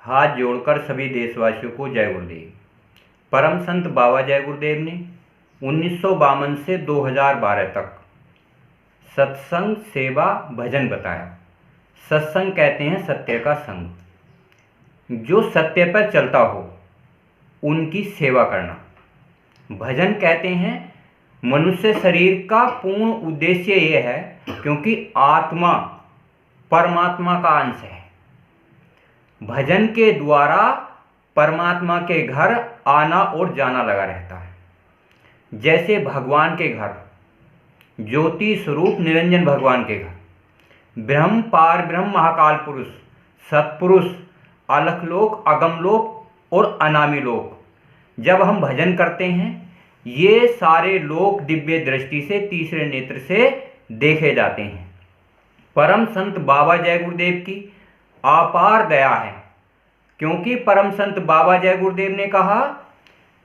हाथ जोड़कर सभी देशवासियों को जय गुरुदेव। परम संत बाबा जय गुरुदेव ने 1952 से 2012 तक सत्संग सेवा भजन बताया। सत्संग कहते हैं सत्य का संग, जो सत्य पर चलता हो उनकी सेवा करना। भजन कहते हैं मनुष्य शरीर का पूर्ण उद्देश्य ये है क्योंकि आत्मा परमात्मा का अंश है। भजन के द्वारा परमात्मा के घर आना और जाना लगा रहता है। जैसे भगवान के घर, ज्योति स्वरूप निरंजन भगवान के घर, ब्रह्म पार ब्रह्म महाकाल पुरुष, सत्पुरुष, अलखलोक, अगमलोक और अनामी लोक। जब हम भजन करते हैं ये सारे लोक दिव्य दृष्टि से, तीसरे नेत्र से देखे जाते हैं। परम संत बाबा जय गुरुदेव की अपार दया है क्योंकि परम संत बाबा जय गुरुदेव ने कहा,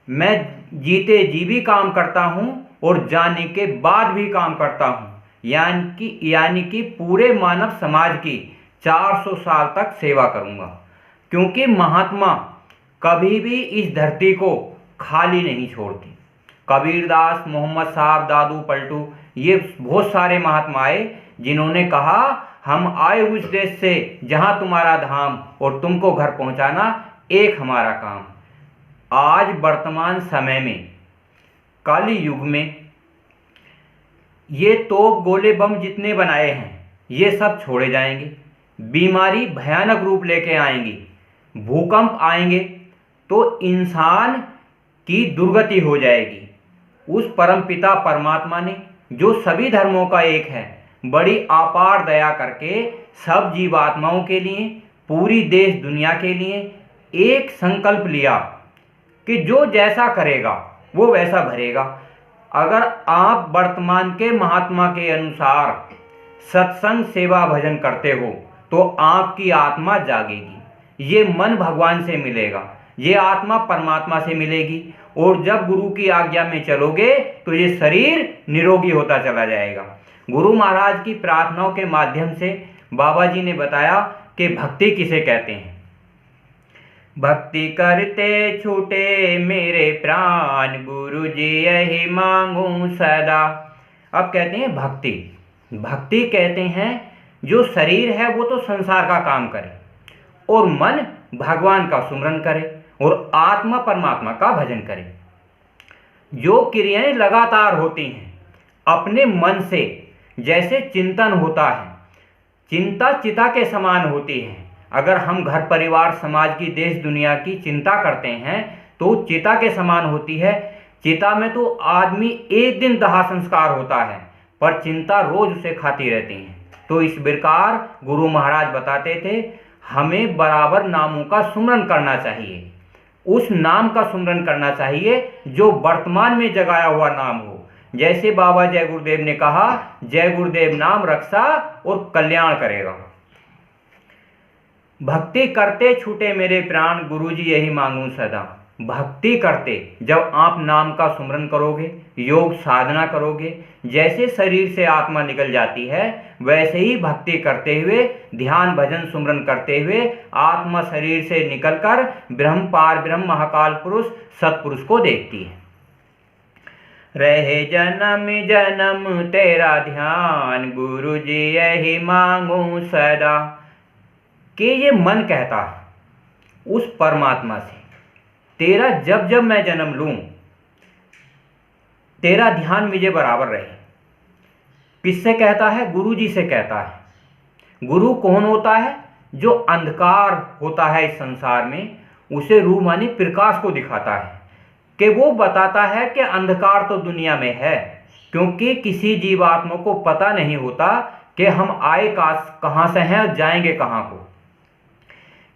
मैं जीते जी भी काम करता हूं और जाने के बाद भी काम करता हूं, यानी कि पूरे मानव समाज की 400 साल तक सेवा करूंगा। क्योंकि महात्मा कभी भी इस धरती को खाली नहीं छोड़ती। कबीरदास, मोहम्मद साहब, दादू पलटू, ये बहुत सारे महात्मा आए जिन्होंने कहा, हम आए उस देश से जहां तुम्हारा धाम और तुमको घर पहुंचाना एक हमारा काम। आज वर्तमान समय में, कल युग में, ये तोप गोले बम जितने बनाए हैं ये सब छोड़े जाएंगे। बीमारी भयानक रूप लेके आएंगी, भूकंप आएंगे तो इंसान की दुर्गति हो जाएगी। उस परमपिता परमात्मा ने, जो सभी धर्मों का एक है, बड़ी अपार दया करके सब जीवात्माओं के लिए, पूरी देश दुनिया के लिए एक संकल्प लिया कि जो जैसा करेगा वो वैसा भरेगा। अगर आप वर्तमान के महात्मा के अनुसार सत्संग सेवा भजन करते हो तो आपकी आत्मा जागेगी, ये मन भगवान से मिलेगा, ये आत्मा परमात्मा से मिलेगी और जब गुरु की आज्ञा में चलोगे तो ये शरीर निरोगी होता चला जाएगा। गुरु महाराज की प्रार्थनाओं के माध्यम से बाबा जी ने बताया कि भक्ति किसे कहते हैं। भक्ति करते छूटे मेरे प्राण, गुरु जी यही मांगू सदा। अब कहते हैं भक्ति। भक्ति कहते हैं जो शरीर है वो तो संसार का काम करे और मन भगवान का सुमरन करे और आत्मा परमात्मा का भजन करे। जो क्रियाएं लगातार होती हैं अपने मन से, जैसे चिंतन होता है, चिंता चिता के समान होती है। अगर हम घर परिवार समाज की, देश दुनिया की चिंता करते हैं तो चिता के समान होती है। चिता में तो आदमी एक दिन दाह संस्कार होता है पर चिंता रोज उसे खाती रहती है। तो इस प्रकार गुरु महाराज बताते थे हमें बराबर नामों का सुमरन करना चाहिए। उस नाम का सुमरन करना चाहिए जो वर्तमान में जगाया हुआ नाम हो। जैसे बाबा जय गुरुदेव ने कहा, जय गुरुदेव नाम रक्षा और कल्याण करेगा। भक्ति करते छूटे मेरे प्राण, गुरुजी यही मांगू सदा। भक्ति करते, जब आप नाम का सुमरन करोगे, योग साधना करोगे, जैसे शरीर से आत्मा निकल जाती है वैसे ही भक्ति करते हुए, ध्यान भजन सुमरन करते हुए आत्मा शरीर से निकलकर ब्रह्म पार ब्रह्म महाकाल पुरुष सत्पुरुष को देखती है। रहे जन्म जन्म तेरा ध्यान, गुरु जी यही मांगू सदा। कि ये मन कहता है उस परमात्मा से, तेरा जब जब मैं जन्म लूं तेरा ध्यान मुझे बराबर रहे। किससे कहता है? गुरु जी से कहता है। गुरु कौन होता है? जो अंधकार होता है इस संसार में उसे रूह मानी प्रकाश को दिखाता है, कि वो बताता है कि अंधकार तो दुनिया में है, क्योंकि किसी जीवात्मा को पता नहीं होता कि हम आए कहां से हैं और जाएंगे कहां को।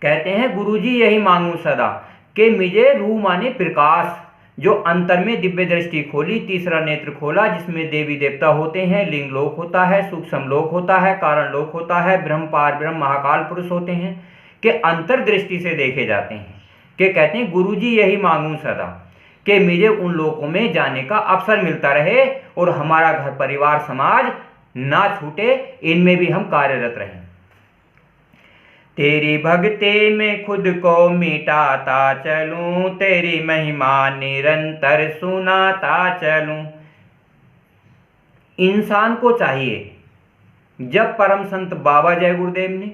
कहते हैं गुरुजी यही मांगू सदा, कि मुझे रूह माने प्रकाश, जो अंतर में दिव्य दृष्टि खोली, तीसरा नेत्र खोला, जिसमें देवी देवता होते हैं, लिंग लोक होता है, सूक्ष्म लोक होता है, कारण लोक होता है, ब्रह्म पार ब्रह्म महाकाल पुरुष होते हैं, कि अंतर दृष्टि से देखे जाते हैं। कि कहते हैं गुरुजी यही मांगू सदा, कि मुझे उन लोकों में जाने का अवसर मिलता रहे और हमारा घर परिवार समाज ना छूटे, इनमें भी हम कार्यरत रहें। तेरी भक्ति में खुद को मिटाता चलूं, तेरी महिमा निरंतर सुनाता चलूं। इंसान को चाहिए, जब परम संत बाबा जय गुरुदेव ने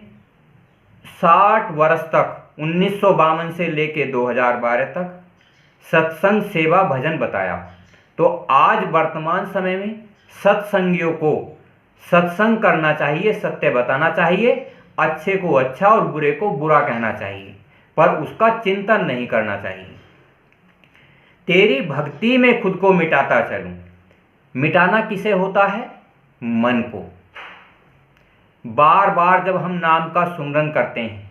60 वर्ष तक 1952 से लेके 2012 तक सत्संग सेवा भजन बताया, तो आज वर्तमान समय में सत्संगियों को सत्संग करना चाहिए, सत्य बताना चाहिए, अच्छे को अच्छा और बुरे को बुरा कहना चाहिए, पर उसका चिंतन नहीं करना चाहिए। तेरी भक्ति में खुद को मिटाता चलूं। मिटाना किसे होता है? मन को। बार बार जब हम नाम का सुमरन करते हैं,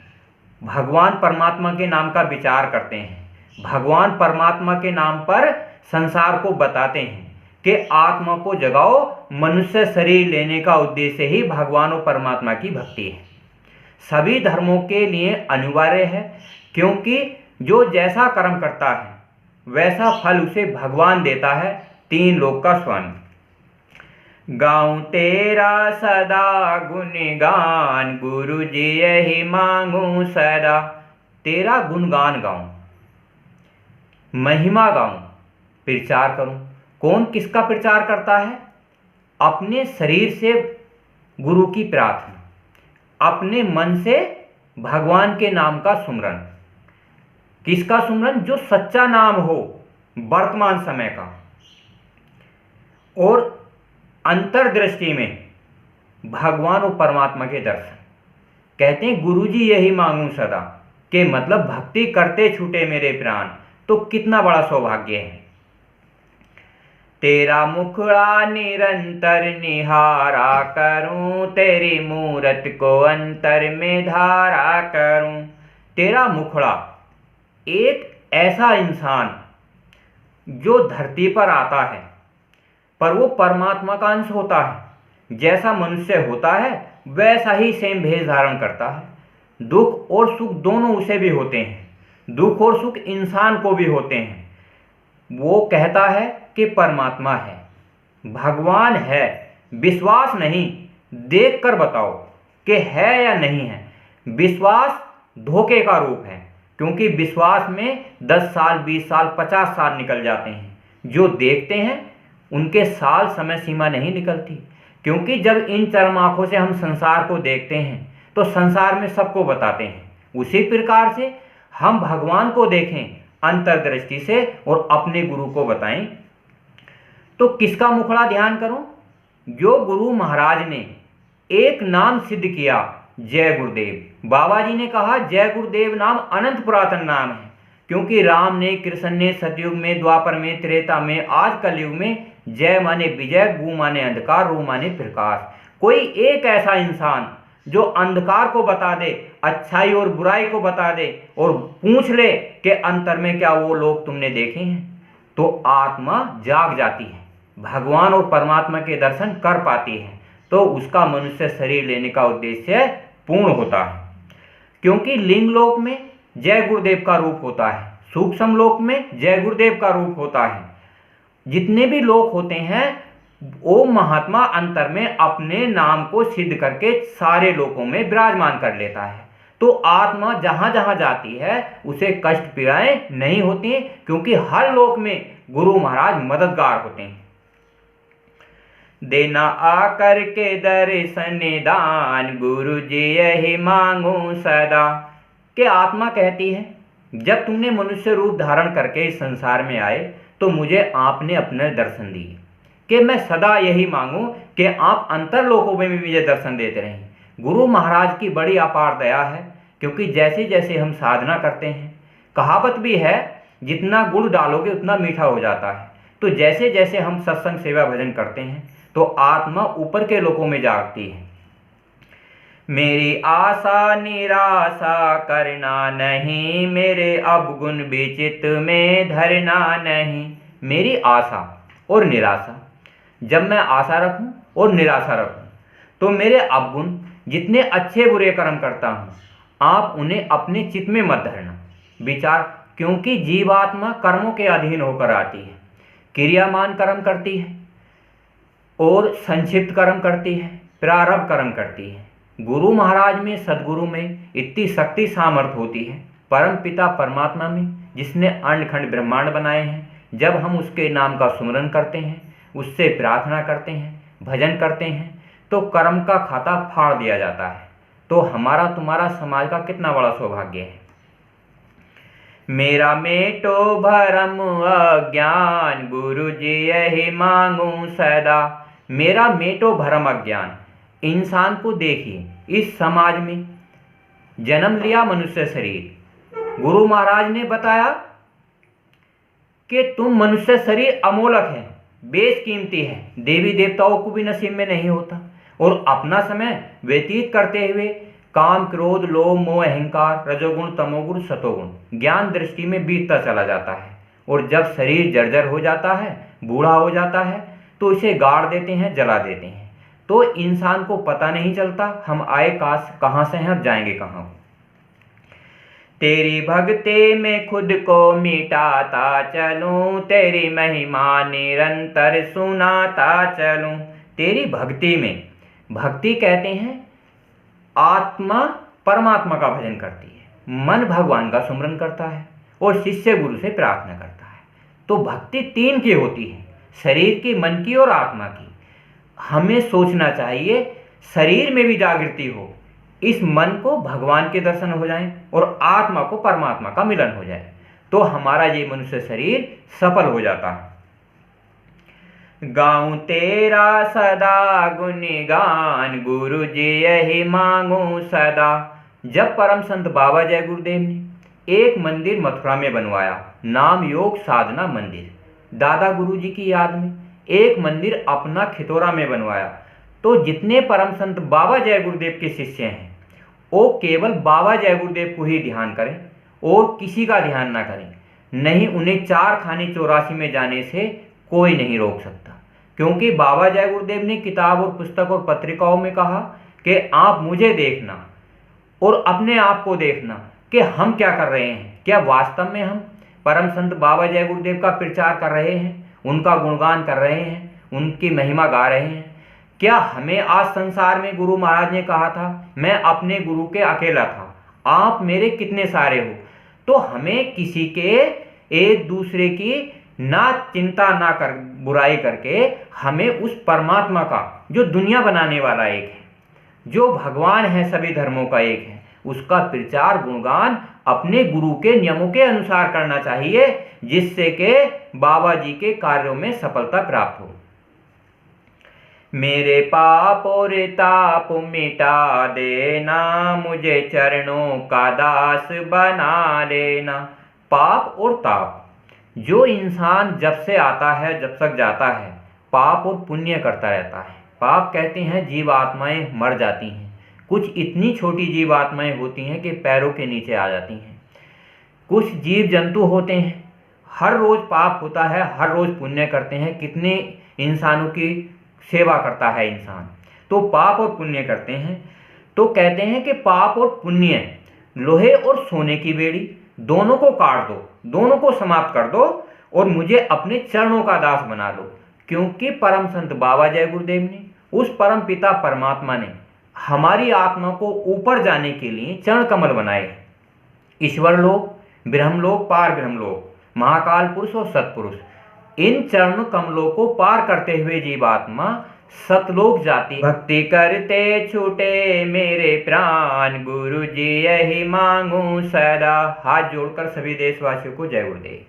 भगवान परमात्मा के नाम का विचार करते हैं, भगवान परमात्मा के नाम पर संसार को बताते हैं कि आत्मा को जगाओ, मनुष्य शरीर लेने का उद्देश्य ही भगवान और परमात्मा की भक्ति है। सभी धर्मों के लिए अनिवार्य है, क्योंकि जो जैसा कर्म करता है वैसा फल उसे भगवान देता है। 3 लोक का स्वर्ण। गाऊं तेरा सदा गुणगान, गुरु जी यही मांगू सदा। तेरा गुणगान गाऊं, महिमा गाऊं, प्रचार करूं। कौन किसका प्रचार करता है? अपने शरीर से गुरु की प्रार्थना, अपने मन से भगवान के नाम का सुमरन। किसका सुमरन? जो सच्चा नाम हो वर्तमान समय का, और अंतर्दृष्टि में भगवान और परमात्मा के दर्शन। कहते हैं गुरु जी यही मांगू सदा, के मतलब भक्ति करते छूटे मेरे प्राण, तो कितना बड़ा सौभाग्य है। तेरा मुखड़ा निरंतर निहारा करूं, तेरी मूरत को अंतर में धारा करूं। तेरा मुखड़ा, एक ऐसा इंसान जो धरती पर आता है, पर वो परमात्मा का अंश होता है। जैसा मनुष्य होता है वैसा ही सेम भेष धारण करता है। दुख और सुख दोनों उसे भी होते हैं, दुख और सुख इंसान को भी होते हैं। वो कहता है कि परमात्मा है, भगवान है। विश्वास नहीं, देख कर बताओ कि है या नहीं है। विश्वास धोखे का रूप है, क्योंकि विश्वास में 10 साल, 20 साल, 50 साल निकल जाते हैं। जो देखते हैं उनके साल समय सीमा नहीं निकलती, क्योंकि जब इन चरम आंखों से हम संसार को देखते हैं तो संसार में सबको बताते हैं। उसी प्रकार से हम भगवान को देखें अंतर्दृष्टि से और अपने गुरु को बताएं। तो किसका मुखड़ा ध्यान करूं? जो गुरु महाराज ने एक नाम सिद्ध किया, जय गुरुदेव। बाबा जी ने कहा जय गुरुदेव नाम अनंत पुरातन नाम है, क्योंकि राम ने, कृष्ण ने सतयुग में, द्वापर में, त्रेता में, आज कलयुग में जय माने विजय, गु माने अंधकार, रू माने प्रकाश। कोई एक ऐसा इंसान जो अंधकार को बता दे, अच्छाई और बुराई को बता दे और पूछ ले कि अंतर में क्या वो लोग तुमने देखे हैं, तो आत्मा जाग जाती है, भगवान और परमात्मा के दर्शन कर पाती है, तो उसका मनुष्य शरीर लेने का उद्देश्य पूर्ण होता है। क्योंकि लिंग लोक में जय गुरुदेव का रूप होता है, सूक्ष्म लोक में जय गुरुदेव का रूप होता है। जितने भी लोक होते हैं वो महात्मा अंतर में अपने नाम को सिद्ध करके सारे लोकों में विराजमान कर लेता है। तो आत्मा जहां जहां जाती है उसे कष्ट पीड़ाएं नहीं होती, क्योंकि हर लोक में गुरु महाराज मददगार होते हैं। देना आकर के दर्शन दान, गुरु जी यही मांगू सदा। के आत्मा कहती है जब तुमने मनुष्य रूप धारण करके इस संसार में आए तो मुझे आपने अपने दर्शन दिए, कि मैं सदा यही मांगू कि आप अंतर लोकों में भी मुझे दर्शन देते रहें। गुरु महाराज की बड़ी अपार दया है, क्योंकि जैसे जैसे हम साधना करते हैं, कहावत भी है जितना गुड़ डालोगे उतना मीठा हो जाता है। तो जैसे जैसे हम सत्संग सेवा भजन करते हैं तो आत्मा ऊपर के लोकों में जागती है। मेरी आशा निराशा करना नहीं, मेरे अवगुण विचित में धरना नहीं। मेरी आशा और निराशा, जब मैं आशा रखूं और निराशा रखूं तो मेरे अवगुण, जितने अच्छे बुरे कर्म करता हूं, आप उन्हें अपने चित्त में मत धरना विचार, क्योंकि जीवात्मा कर्मों के अधीन होकर आती है। क्रियामान कर्म करती है और संक्षिप्त कर्म करती है, प्रारब्ध कर्म करती है। गुरु महाराज में, सदगुरु में इतनी शक्ति सामर्थ्य होती है, परम पिता परमात्मा में जिसने अंड खंड ब्रह्मांड बनाए हैं, जब हम उसके नाम का सुमरन करते हैं, उससे प्रार्थना करते हैं, भजन करते हैं, तो कर्म का खाता फाड़ दिया जाता है। तो हमारा तुम्हारा समाज का कितना बड़ा सौभाग्य है। मेरा मेटो भरम अज्ञान, गुरु जी यही मांगू सदा। मेरा मेटो भरम अज्ञान। इंसान को देखिए, इस समाज में जन्म लिया मनुष्य शरीर, गुरु महाराज ने बताया कि तुम मनुष्य शरीर अमोलक है, बेशकीमती है, देवी देवताओं को भी नसीब में नहीं होता, और अपना समय व्यतीत करते हुए काम क्रोध लोभ मोह अहंकार रजोगुण तमोगुण सतोगुण ज्ञान दृष्टि में बीतता चला जाता है। और जब शरीर जर्जर हो जाता है, बूढ़ा हो जाता है, तो इसे गाड़ देते हैं, जला देते हैं। तो इंसान को पता नहीं चलता हम आए कहाँ से हैं और जाएंगे कहाँ। तेरी भक्ति में खुद को मिटाता चलूं, तेरी महिमा निरंतर सुनाता चलूं। तेरी भक्ति में, भक्ति कहते हैं आत्मा परमात्मा का भजन करती है, मन भगवान का सुमरन करता है और शिष्य गुरु से प्रार्थना करता है। तो भक्ति तीन की होती है, शरीर की, मन की और आत्मा की। हमें सोचना चाहिए शरीर में भी जागृति हो, इस मन को भगवान के दर्शन हो जाएं और आत्मा को परमात्मा का मिलन हो जाए, तो हमारा ये मनुष्य शरीर सफल हो जाता है। गाऊं तेरा सदा गुणगान, गुरु जी यही मांगू सदा। जब परम संत बाबा जय गुरुदेव ने एक मंदिर मथुरा में बनवाया, नाम योग साधना मंदिर, दादा गुरु जी की याद में एक मंदिर अपना खितौरा में बनवाया, तो जितने परम संत बाबा जय गुरुदेव के शिष्य हैं वो केवल बाबा जय गुरुदेव को ही ध्यान करें और किसी का ध्यान ना करें। नहीं, उन्हें 4 खाने 84 में जाने से कोई नहीं रोक सकता, क्योंकि बाबा जय गुरुदेव ने किताब और पुस्तक और पत्रिकाओं में कहा कि आप मुझे देखना और अपने आप को देखना कि हम क्या कर रहे हैं। क्या वास्तव में हम परम संत बाबा जय गुरुदेव का प्रचार कर रहे हैं, उनका गुणगान कर रहे हैं, उनकी महिमा गा रहे हैं? क्या हमें आज संसार में गुरु महाराज ने कहा था मैं अपने गुरु के अकेला था, आप मेरे कितने सारे हो। तो हमें किसी के, एक दूसरे की ना चिंता ना कर, बुराई करके हमें उस परमात्मा का, जो दुनिया बनाने वाला एक है, जो भगवान है, सभी धर्मों का एक है, उसका प्रचार गुणगान अपने गुरु के नियमों के अनुसार करना चाहिए, जिससे कि बाबा जी के कार्यों में सफलता प्राप्त हो। मेरे पाप और ताप मिटा देना, मुझे चरणों का दास बना लेना। पाप और ताप, जो इंसान जब से आता है जब तक जाता है पाप और पुण्य करता रहता है। पाप कहते हैं जीव आत्माएं मर जाती हैं, कुछ इतनी छोटी जीव आत्माएं होती हैं कि पैरों के नीचे आ जाती हैं। कुछ जीव जंतु होते हैं, हर रोज पाप होता है, हर रोज पुण्य करते हैं। कितने इंसानों की सेवा करता है इंसान, तो पाप और पुण्य करते हैं। तो कहते हैं कि पाप और पुण्य लोहे और सोने की बेड़ी, दोनों को काट दो, दोनों को समाप्त कर दो और मुझे अपने चरणों का दास बना लो। क्योंकि परम संत बाबा जय गुरुदेव ने, उस परम पिता परमात्मा ने हमारी आत्मा को ऊपर जाने के लिए चरण कमल बनाए। ईश्वर लोक, ब्रह्मलोक, पार ब्रह्मलोक, महाकाल पुरुष और सतपुरुष, इन चरण कमलों को पार करते हुए जीवात्मा सतलोक जाती। भक्ति करते छूटे मेरे प्राण, गुरु जी यही मांगू सदा। हाथ जोड़कर सभी देशवासियों को जय गुरुदेव।